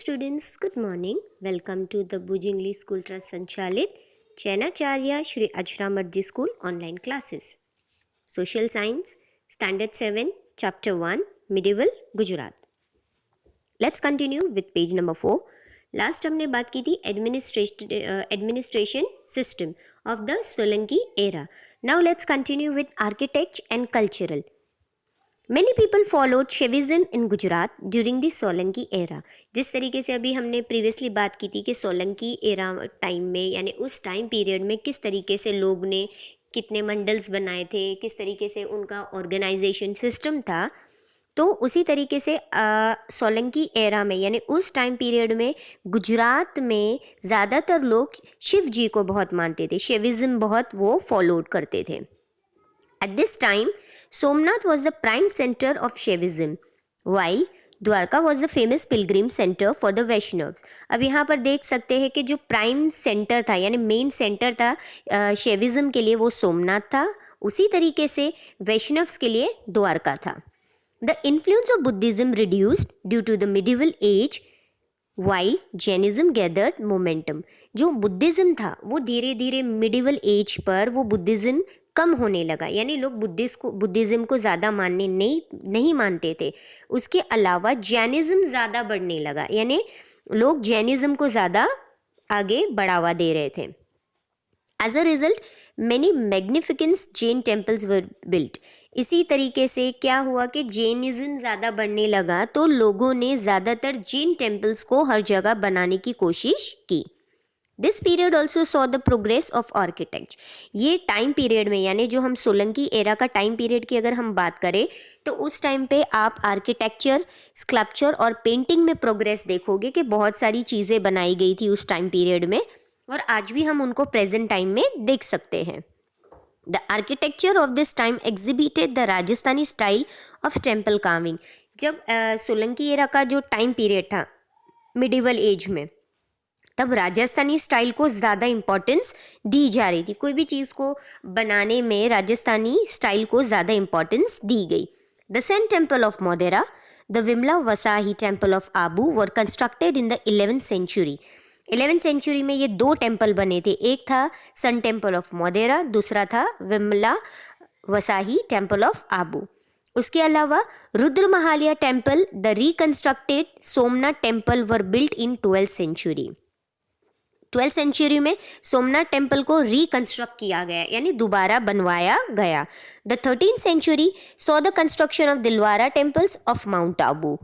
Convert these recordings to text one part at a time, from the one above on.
students, good morning. Welcome to the Bhuj English School Trust Sanchalit Chainacharya Shri Ajramarji School online classes. Social Science, Standard 7, Chapter 1, Medieval Gujarat. Let's continue with page number 4. Last हमने बात की थी administration system of the Solanki era. Now let's continue with architecture and cultural. Many people followed Shaivism in Gujarat during the Solanki era. जिस तरीके से अभी हमने previously बात की थी कि सोलंकी एरा टाइम में यानी उस टाइम पीरियड में किस तरीके से लोग ने कितने मंडल्स बनाए थे, किस तरीके से उनका ऑर्गेनाइजेशन सिस्टम था, तो उसी तरीके से सोलंकी एरा में यानी उस टाइम पीरियड में गुजरात में ज़्यादातर लोग शिव जी को बहुत मानते थे. शैविज़म बहुत वो फॉलोड करते थे. At this time, Somnath was the prime center of Shaivism, while Dwarka was the famous pilgrim center for the Vaishnavas. अब यहाँ पर देख सकते हैं कि जो प्राइम सेंटर था यानी मेन सेंटर था शैविज़म के लिए वो सोमनाथ था, उसी तरीके से वैष्णव्स के लिए द्वारका था. The influence of Buddhism reduced due to the medieval age, while Jainism gathered momentum. जो बुद्धिज़्म था वो धीरे धीरे मिडिवल एज पर वो बुद्धिज़्म कम होने लगा, यानी लोग बुद्धिज़्म को ज़्यादा मानने नहीं मानते थे. उसके अलावा जैनिज़्म ज़्यादा बढ़ने लगा, यानी लोग जैनिज़्म को ज़्यादा आगे बढ़ावा दे रहे थे. As a result many magnificence Jain temples were built. इसी तरीके से क्या हुआ कि जैनिज़्म ज़्यादा बढ़ने लगा तो लोगों ने ज़्यादातर जैन टेम्पल्स को हर जगह बनाने की कोशिश की. This period also saw the progress of architecture. ये टाइम पीरियड में यानी जो हम सोलंकी एरा का टाइम पीरियड की अगर हम बात करें तो उस टाइम पे आप आर्किटेक्चर, स्कल्पचर और पेंटिंग में प्रोग्रेस देखोगे कि बहुत सारी चीज़ें बनाई गई थी उस टाइम पीरियड में और आज भी हम उनको प्रेजेंट टाइम में देख सकते हैं. The architecture of this time exhibited the Rajasthani style of temple carving. जब सोलंकी एरा का जो टाइम पीरियड था मिडिवल एज में, तब राजस्थानी स्टाइल को ज़्यादा इम्पोर्टेंस दी जा रही थी. कोई भी चीज़ को बनाने में राजस्थानी स्टाइल को ज़्यादा इम्पोर्टेंस दी गई. The sun temple of Modhera, the Vimala Vasahi temple of Abu were constructed in the 11th century. 11th century में ये दो टेम्पल बने थे. एक था सन टेम्पल ऑफ मोदेरा, दूसरा था विमला वसाही टेम्पल ऑफ आबू. उसके अलावा Rudra Mahalaya temple, the reconstructed Somnath temple were built in 12th century. 12th century में सोमनाथ टेम्पल को रिकंस्ट्रक्ट किया गया यानी दोबारा बनवाया गया. The 13th century saw the construction of Dilwara temples of mount Abu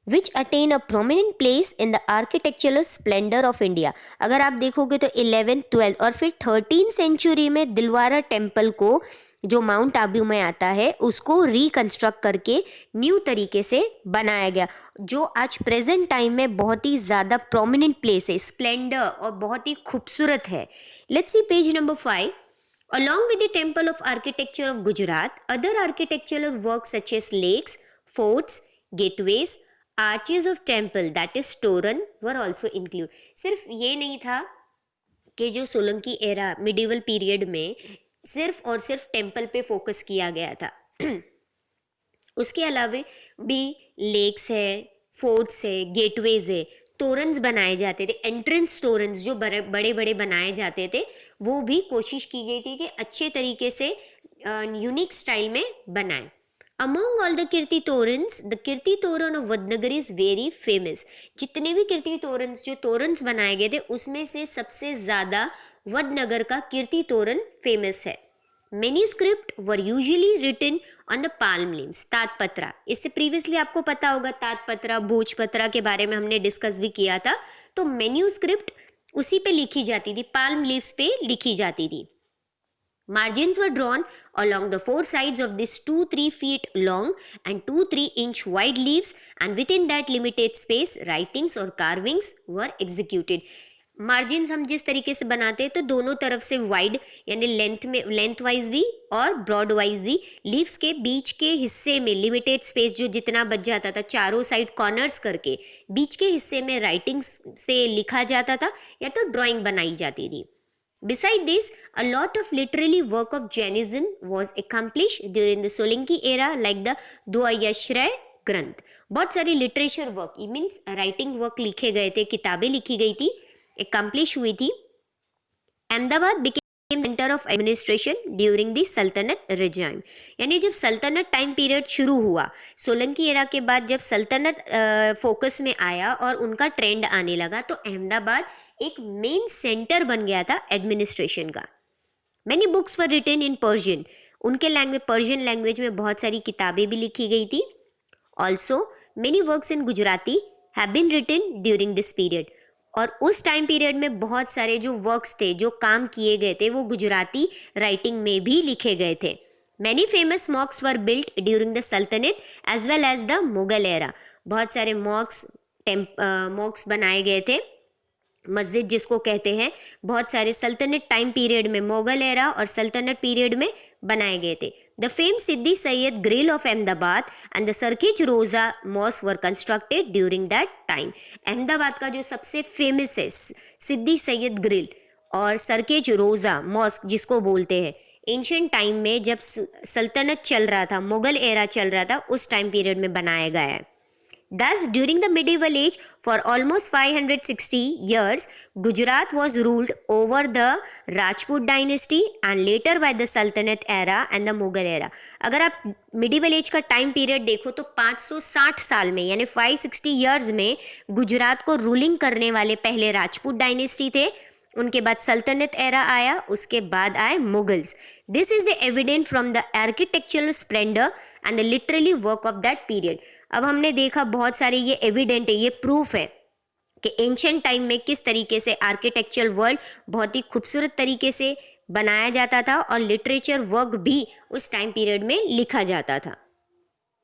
which attain a prominent place in the architectural splendour of India. अगर आप देखोगे तो 11th, 12th और फिर 13th सेंचुरी में दिलवारा टेम्पल को जो माउंट आबू में आता है उसको रिकंस्ट्रक्ट करके न्यू तरीके से बनाया गया, जो आज प्रेजेंट टाइम में बहुत ही ज़्यादा प्रोमिनेंट प्लेस है, स्प्लेंडर और बहुत ही खूबसूरत है. Let's see page number 5. Along with the temple of architecture of Gujarat, other architectural works such as lakes, forts, gateways, arches of temple that is toran were also included. सिर्फ ये नहीं था कि जो सोलंकी एरा मिडिवल पीरियड में सिर्फ और सिर्फ टेम्पल पे फोकस किया गया था. उसके अलावा भी लेक्स है, फोर्ट्स है, गेटवेज है, तोरन्स बनाए जाते थे. एंट्रेंस तोरन्स जो बड़े बड़े बनाए जाते थे वो भी कोशिश की गई थी कि अच्छे तरीके से यूनिक स्टाइल में बनाएं. Among all the Kirti तोरन्स, the कीर्ति तोरण of Vadnagar is very famous. जितने भी कीर्ति तोरन्स जो तोरन्स बनाए गए थे उसमें से सबसे ज़्यादा वडनगर का कीर्ति तोरण फेमस है. Manuscript were usually written on the palm leaves. तातपत्रा, इससे प्रीवियसली आपको पता होगा तातपत्रा, भोजपत्रा के बारे में हमने डिस्कस भी किया था. तो मैन्यूस्क्रिप्ट उसी पे लिखी जाती थी, पाल्म लीव्स पे लिखी जाती थी. Margins were drawn along the four sides of this 2-3 feet long and 2-3 inch wide leaves, and within that limited space writings or carvings were executed. Margins हम जिस तरीके से बनाते हैं तो दोनों तरफ से वाइड यानी लेंथ वाइज भी और ब्रॉड वाइज भी, लीव्स के बीच के हिस्से में लिमिटेड स्पेस जो जितना बच जाता था, चारों साइड कॉर्नर्स करके बीच के हिस्से में राइटिंग्स से लिखा जाता था या तो ड्राइंग बनाई जाती थी. Beside this, a lot of literary work of Jainism was accomplished during the Solanki era like the Dvayashraya ग्रंथ, बहुत सारी literature work means writing work लिखे गए थे, किताबें लिखी गई थी, एकम्प्लिश हुई थी। Ahmedabad became centre of administration during the सल्तनत रिजाइम, यानी जब सल्तनत टाइम पीरियड शुरू हुआ, सोलंकी एरा के बाद जब सल्तनत फोकस में आया और उनका ट्रेंड आने लगा, तो अहमदाबाद एक मेन सेंटर बन गया था एडमिनिस्ट्रेशन का। Many books were written in Persian, उनके लैंग्वेज पर्शियन लैंग्वेज में बहुत सारी किताबें भी लिखी गई थी। Also many works in Gujarati have been written during this period, और उस टाइम पीरियड में बहुत सारे जो वर्क्स थे, जो काम किए गए थे, वो गुजराती राइटिंग में भी लिखे गए थे। Many famous mosques were built during the सल्तनत as well as the Mughal era, बहुत सारे मॉक्स बनाए गए थे, मस्जिद जिसको कहते हैं, बहुत सारे सल्तनत टाइम पीरियड में, मुगल एरा और सल्तनत पीरियड में बनाए गए थे। The fame Siddi Saiyyed grill of Ahmedabad and the Sarkhej Roza mosque were constructed during that time. Ahmedabad का जो सबसे फेमस है सिद्दी सैयद ग्रिल और सरखीज रोजा मॉस्क जिसको बोलते हैं, एंशियंट टाइम में जब सल्तनत चल रहा था, मुगल एरा चल रहा था, उस टाइम पीरियड में बनाया गया है। Thus, during the medieval age, for almost 560 years, Gujarat was ruled over the Rajput dynasty and later by the Sultanate era and the Mughal era. अगर आप मिडिवल एज का टाइम पीरियड देखो तो 560 साल में, यानी 560 ईयर्स में गुजरात को रूलिंग करने वाले पहले राजपूत डायनेस्टी थे, उनके बाद सल्तनत एरा आया, उसके बाद आए Mughals. This is the evident from the architectural Splendor and the literally work of that period. अब हमने देखा बहुत सारे ये एविडेंट है, ये प्रूफ है कि एंशियंट टाइम में किस तरीके से आर्किटेक्चरल वर्ल्ड बहुत ही खूबसूरत तरीके से बनाया जाता था और लिटरेचर वर्क भी उस टाइम पीरियड में लिखा जाता था।